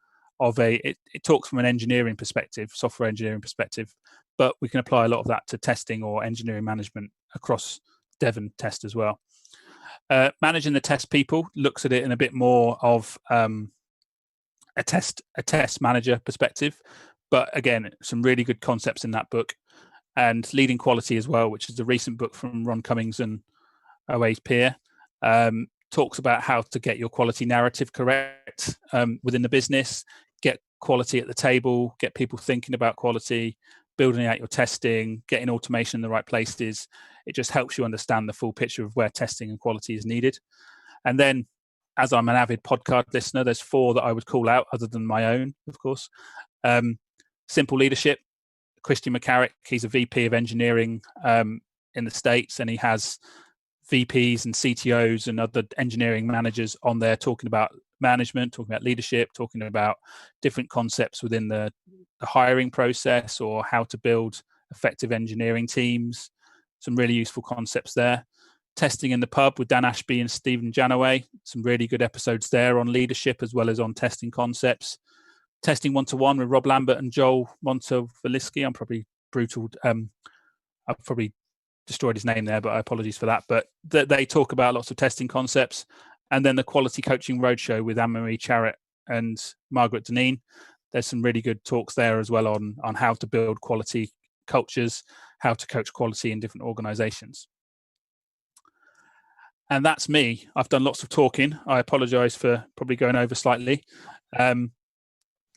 of it talks from an engineering perspective, software engineering perspective, but we can apply a lot of that to testing or engineering management across dev and test as well. Managing the Test People looks at it in a bit more of a test manager perspective, but again, some really good concepts in that book. And Leading Quality as well, which is a recent book from Ron Cummings and OA's peer, talks about how to get your quality narrative correct within the business, get quality at the table, get people thinking about quality, building out your testing, getting automation in the right places. It just helps you understand the full picture of where testing and quality is needed. And then as I'm an avid podcast listener, there's 4 that I would call out other than my own, of course. Simple Leadership, Christian McCarrick, he's a VP of engineering in the States, and he has VPs and CTOs and other engineering managers on there talking about management, talking about leadership, talking about different concepts within the hiring process or how to build effective engineering teams. Some really useful concepts there. Testing in the Pub with Dan Ashby and Stephen Janaway. Some really good episodes there on leadership as well as on testing concepts. Testing 1-to-1 with Rob Lambert and Joel Montevalisky. I'm probably brutal. I've probably destroyed his name there, but I apologize for that. But they talk about lots of testing concepts. And then the Quality Coaching Roadshow with Anne-Marie Charrett and Margaret Deneen. There's some really good talks there as well on how to build quality cultures, how to coach quality in different organizations. And that's me. I've done lots of talking. I apologize for probably going over slightly.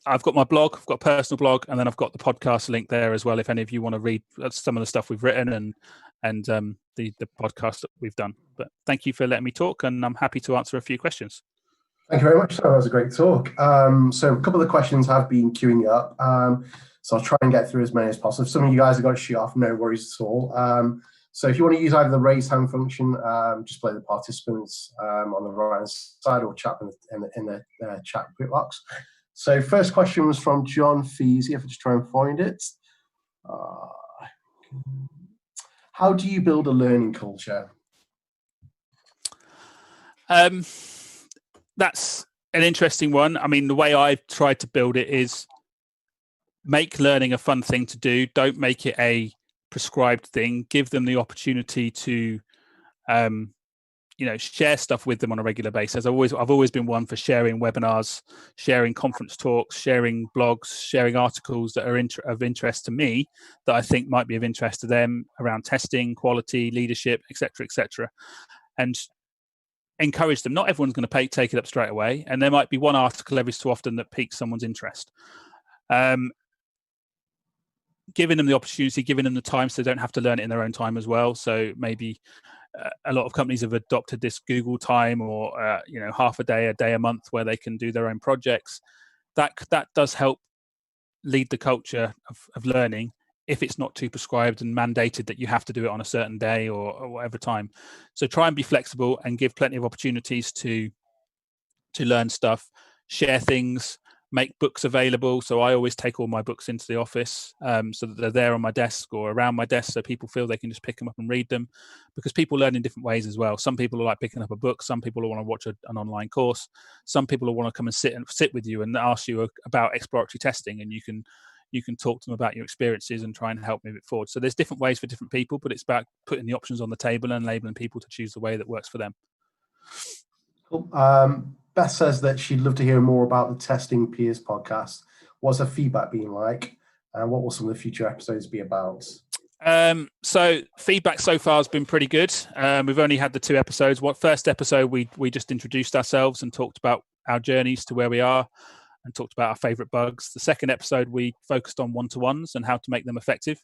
I've got my blog, I've got a personal blog, and then I've got the podcast link there as well. If any of you want to read some of the stuff we've written and the podcast that we've done. But thank you for letting me talk, and I'm happy to answer a few questions. Thank you very much. That was a great talk. So a couple of the questions have been queuing up. So I'll try and get through as many as possible. If some of you guys have got to shoot off, no worries at all. So if you want to use either the raise hand function, just play the participants on the right side, or chat in the chat box. So first question was from John Feasy. If I just try and find it. How do you build a learning culture? That's an interesting one. I mean, the way I've tried to build it is make learning a fun thing to do. Don't make it a prescribed thing. Give them the opportunity to share stuff with them on a regular basis. I've always been one for sharing webinars, sharing conference talks, sharing blogs, sharing articles that are of interest to me that I think might be of interest to them around testing, quality, leadership, etc., and encourage them. Not everyone's going to take it up straight away, and there might be one article every so often that piques someone's interest. Giving them the opportunity, giving them the time so they don't have to learn it in their own time as well. So maybe a lot of companies have adopted this Google time, or half a day a month, where they can do their own projects. That does help lead the culture of learning, if it's not too prescribed and mandated that you have to do it on a certain day or whatever time. So try and be flexible and give plenty of opportunities to learn stuff, share things, make books available. So I always take all my books into the office so that they're there on my desk or around my desk, so people feel they can just pick them up and read them, because people learn in different ways as well. Some people are like picking up a book. Some people want to watch an online course. Some people will want to come and sit with you and ask you about exploratory testing, and you can talk to them about your experiences and try and help move it forward. So there's different ways for different people, but it's about putting the options on the table and enabling people to choose the way that works for them. Cool. Beth says that she'd love to hear more about the Testing Peers podcast. What's her feedback been like, and what will some of the future episodes be about? So feedback so far has been pretty good. We've only had the 2 episodes. First episode, we just introduced ourselves and talked about our journeys to where we are and talked about our favorite bugs. The second episode, we focused on one-to-ones and how to make them effective.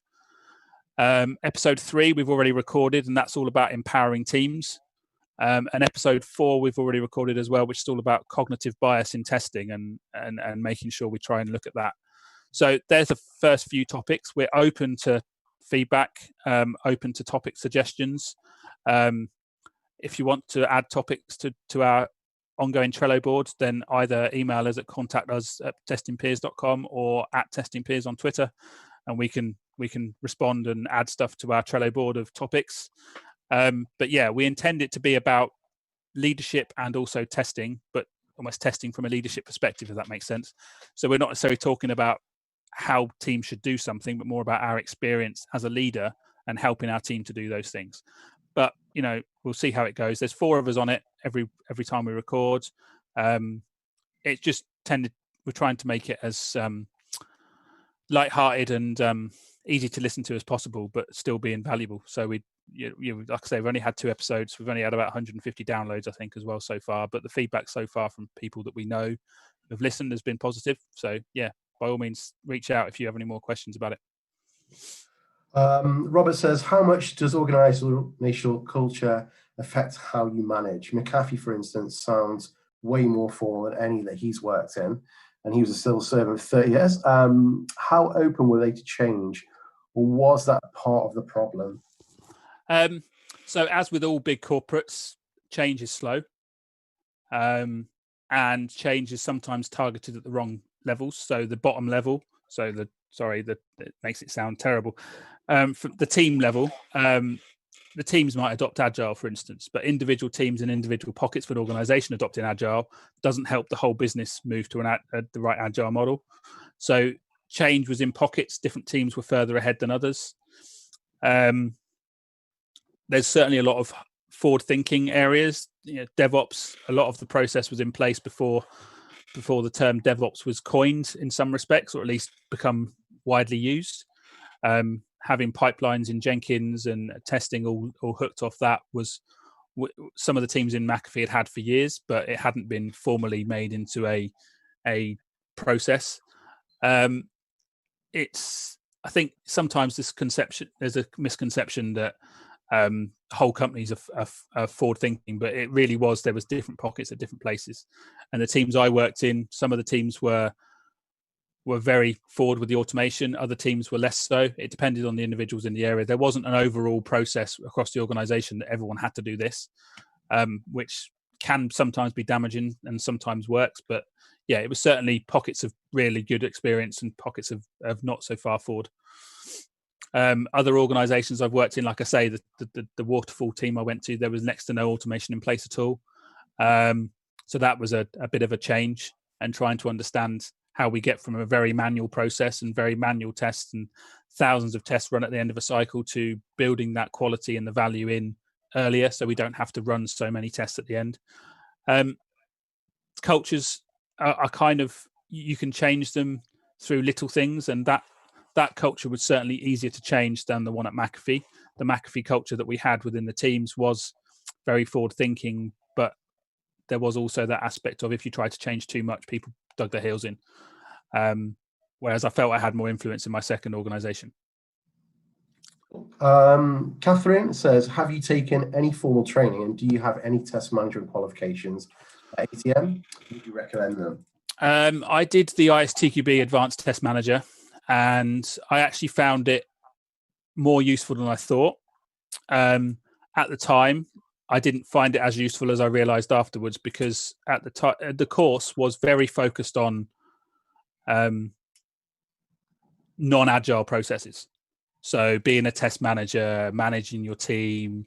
Episode 3, we've already recorded, and that's all about empowering teams. And episode 4 we've already recorded as well, which is all about cognitive bias in testing and making sure we try and look at that. So there's the first few topics. We're open to feedback, open to topic suggestions. If you want to add topics to our ongoing Trello board, then either email us at contact@testingpeers.com or @testingpeers on Twitter, and we can respond and add stuff to our Trello board of topics. But yeah, we intend it to be about leadership and also testing, but almost testing from a leadership perspective, if that makes sense. So we're not necessarily talking about how teams should do something, but more about our experience as a leader and helping our team to do those things. But we'll see how it goes. There's 4 of us on it every time we record. It just we're trying to make it as lighthearted and easy to listen to as possible, but still being valuable. So like I say, we've only had 2 episodes. We've only had about 150 downloads, I think, as well so far. But the feedback so far from people that we know who've listened has been positive. So yeah, by all means, reach out if you have any more questions about it. Robert says, how much does organizational culture affect how you manage? McAfee, for instance, sounds way more formal than any that he's worked in, and he was a civil servant for 30 years. How open were they to change, or was that part of the problem? So as with all big corporates, change is slow, and change is sometimes targeted at the wrong levels. So the bottom level, it makes it sound terrible. For the team level, the teams might adopt agile, for instance, but individual teams and individual pockets of an organization adopting agile doesn't help the whole business move to the right agile model. So change was in pockets. Different teams were further ahead than others. There's certainly a lot of forward-thinking areas. DevOps, a lot of the process was in place before the term DevOps was coined in some respects, or at least become widely used. Having pipelines in Jenkins and testing all hooked off that was some of the teams in McAfee had for years, but it hadn't been formally made into a process. I think sometimes there's a misconception that whole companies are forward thinking, but it really was, there was different pockets at different places. And the teams I worked in, some of the teams were very forward with the automation, other teams were less so. It depended on the individuals in the area. There wasn't an overall process across the organization that everyone had to do this, which can sometimes be damaging and sometimes works. But yeah, it was certainly pockets of really good experience and pockets of not so far forward. Other organizations I've worked in, like I say, the waterfall team I went to, there was next to no automation in place at all. So that was a bit of a change, and trying to understand how we get from a very manual process and very manual tests and thousands of tests run at the end of a cycle to building that quality and the value in earlier, so we don't have to run so many tests at the end. Cultures are kind of, you can change them through little things, and that culture was certainly easier to change than the one at McAfee. The McAfee culture that we had within the teams was very forward thinking, but there was also that aspect of, if you tried to change too much, people dug their heels in. Whereas I felt I had more influence in my second organization. Catherine says, have you taken any formal training, and do you have any test management qualifications at ATM? Would you recommend them? I did the ISTQB Advanced Test Manager, and I actually found it more useful than I thought. At the time, I didn't find it as useful as I realized afterwards, because at the time, the course was very focused on non-agile processes. So being a test manager, managing your team,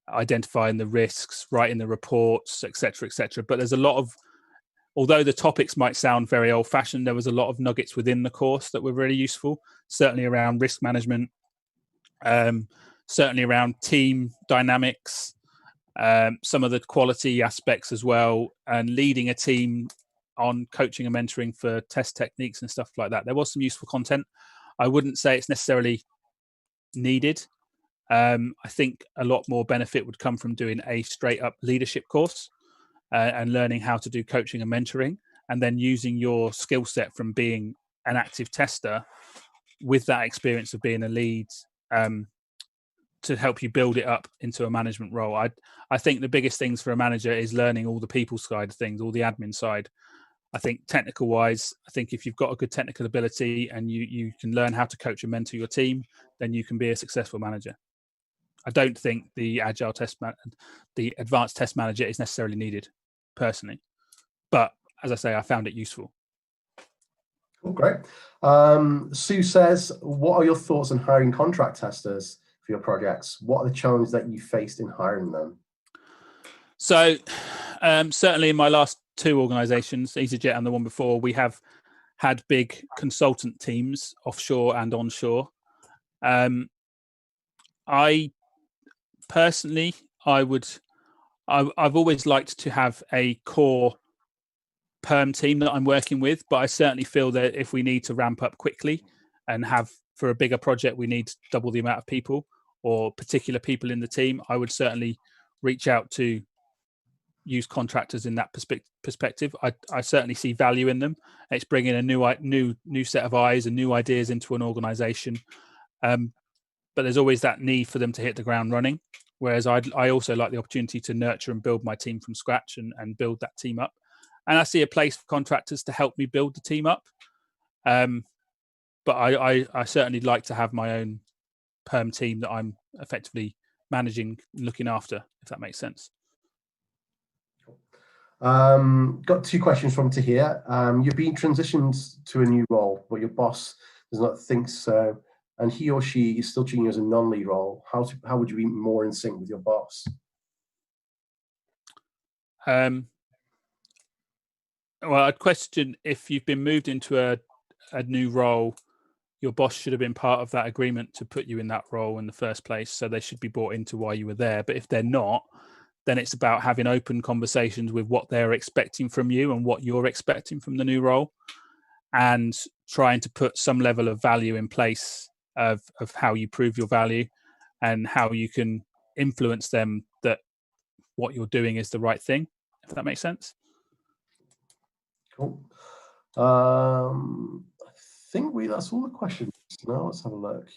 identifying the risks, writing the reports, etc., etc. But there's a lot of, although the topics might sound very old-fashioned, there was a lot of nuggets within the course that were really useful, certainly around risk management, certainly around team dynamics, some of the quality aspects as well, and leading a team on coaching and mentoring for test techniques and stuff like that. There was some useful content. I wouldn't say it's necessarily needed. I think a lot more benefit would come from doing a straight up leadership course and learning how to do coaching and mentoring, and then using your skill set from being an active tester with that experience of being a lead to help you build it up into a management role. I think the biggest things for a manager is learning all the people side of things, all the admin side. I think technical wise, I think if you've got a good technical ability and you can learn how to coach and mentor your team, then you can be a successful manager. I don't think the agile the advanced test manager is necessarily needed personally, but as I say, I found it useful. Oh, great. Sue says, what are your thoughts on hiring contract testers for your projects? What are the challenges that you faced in hiring them? So certainly in my last two organizations, EasyJet and the one before, we have had big consultant teams offshore and onshore. I personally, I've always liked to have a core perm team that I'm working with, but I certainly feel that if we need to ramp up quickly and have, for a bigger project, we need double the amount of people or particular people in the team, I would certainly reach out to use contractors in that perspective. I certainly see value in them. It's bringing a new set of eyes and new ideas into an organization. But there's always that need for them to hit the ground running. Whereas I also like the opportunity to nurture and build my team from scratch and build that team up. and I see a place for contractors to help me build the team up. But I certainly like to have my own perm team that I'm effectively managing, looking after, if that makes sense. Got 2 questions from Tahir. You've been transitioned to a new role, but your boss does not think so, and he or she is still treating you as a non-lead role. How would you be more in sync with your boss? Well, I'd question if you've been moved into a new role, your boss should have been part of that agreement to put you in that role in the first place. So they should be brought into why you were there. But if they're not, then it's about having open conversations with what they're expecting from you and what you're expecting from the new role, and trying to put some level of value in place of how you prove your value and how you can influence them that what you're doing is the right thing, if that makes sense. Cool. I think that's all the questions. Now let's have a look.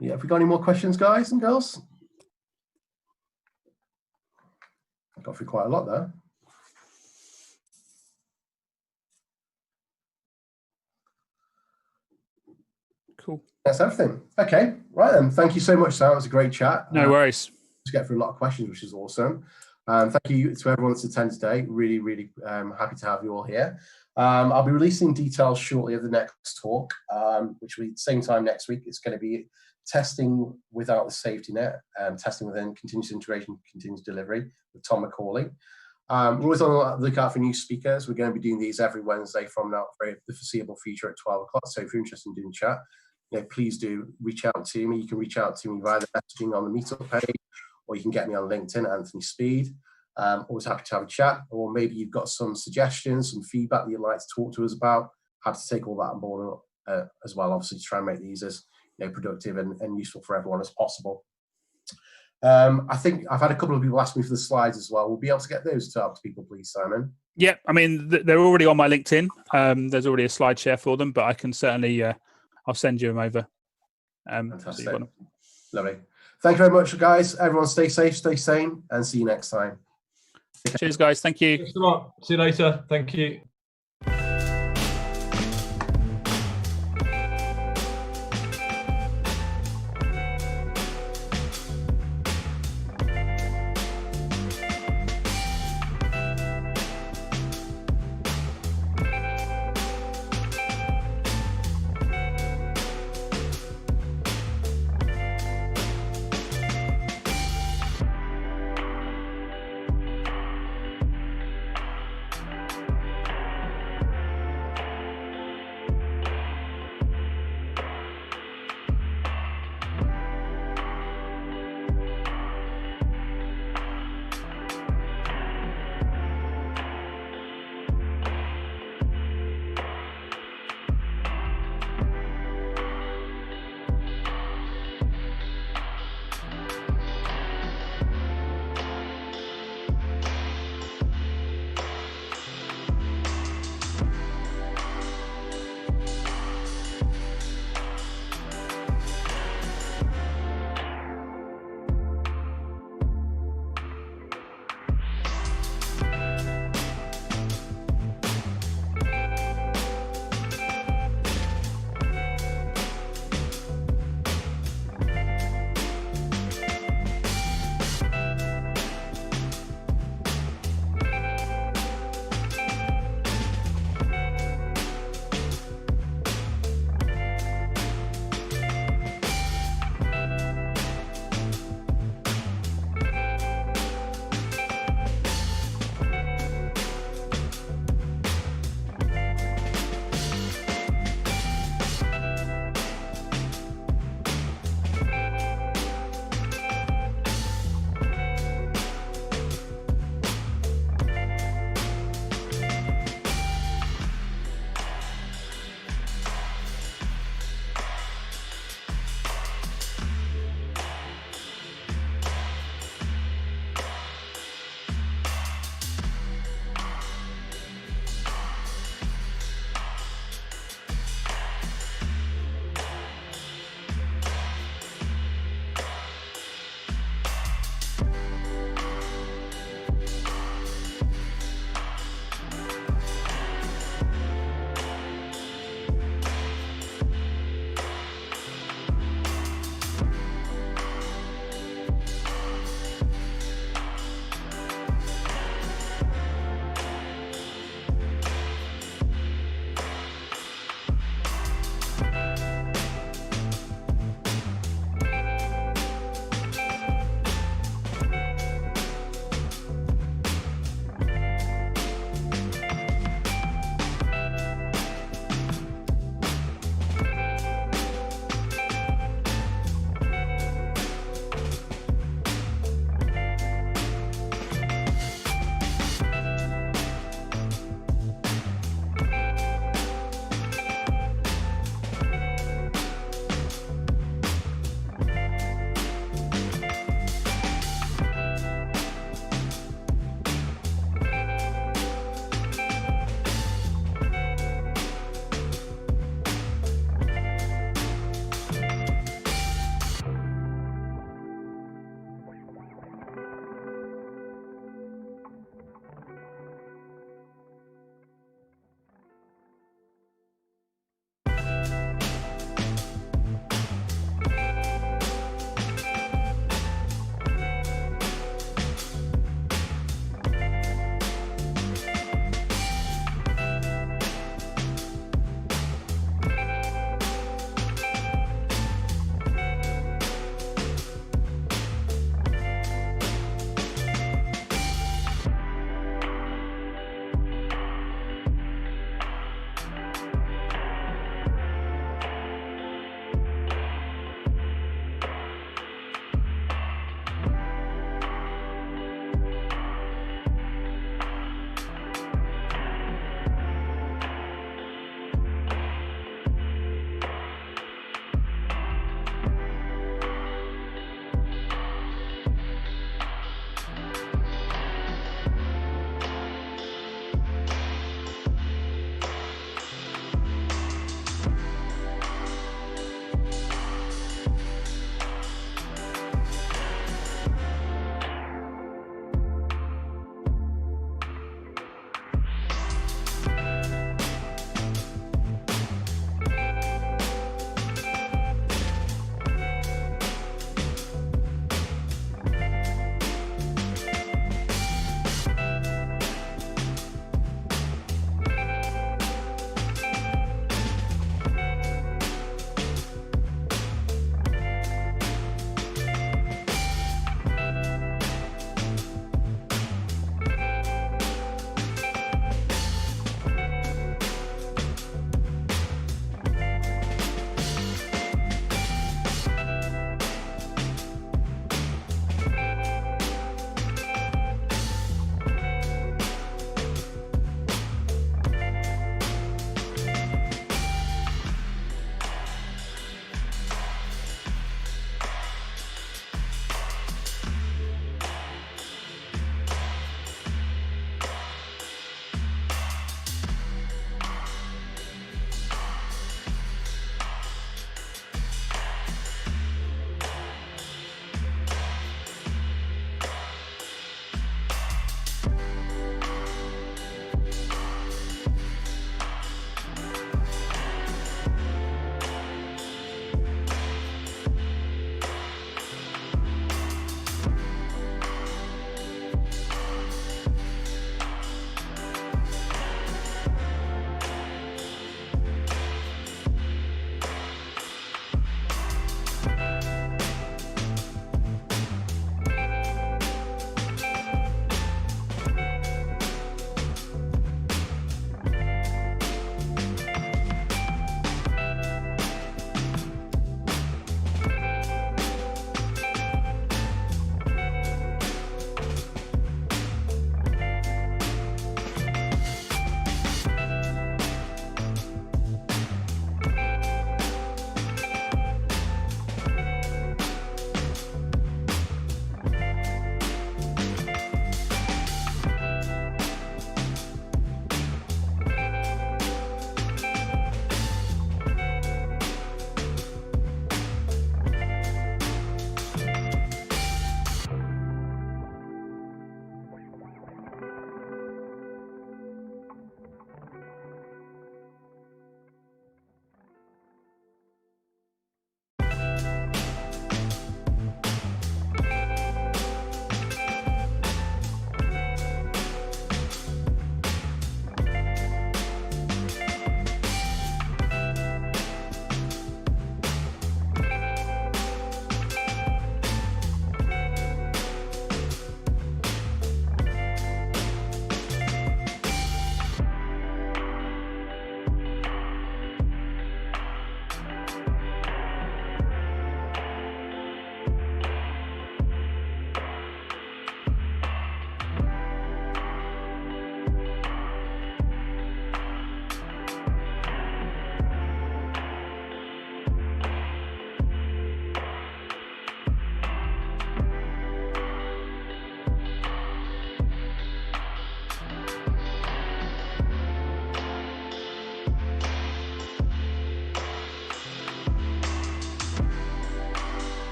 Yeah, have we got any more questions, guys and girls? I got through quite a lot there. Cool. That's everything. Okay, right then. Thank you so much, Sam. It was a great chat. No worries. To get through a lot of questions, which is awesome. Thank you to everyone that's attended today. Really, really happy to have you all here. I'll be releasing details shortly of the next talk, which will be the same time next week. It's going to be testing without the safety net, testing within continuous integration, continuous delivery with Tom McCauley. We're always on the lookout for new speakers. We're going to be doing these every Wednesday from now for the foreseeable future at 12 o'clock. So if you're interested in doing chat, please do reach out to me. You can reach out to me via the messaging on the meetup page, or you can get me on LinkedIn, Anthony Speed. Always happy to have a chat, or maybe you've got some suggestions, some feedback that you'd like to talk to us about. Happy to take all that on board as well, obviously, to try and make these as productive and useful for everyone as possible. I think I've had a couple of people ask me for the slides as well. We'll be able to get those to people, please, Simon. Yeah, I mean, they're already on my LinkedIn. There's already a slide share for them, but I can certainly, I'll send you them over. Fantastic. So lovely. Thank you very much, guys. Everyone stay safe, stay sane, and see you next time. Cheers, guys. Thank you. Thanks a lot. See you later. Thank you.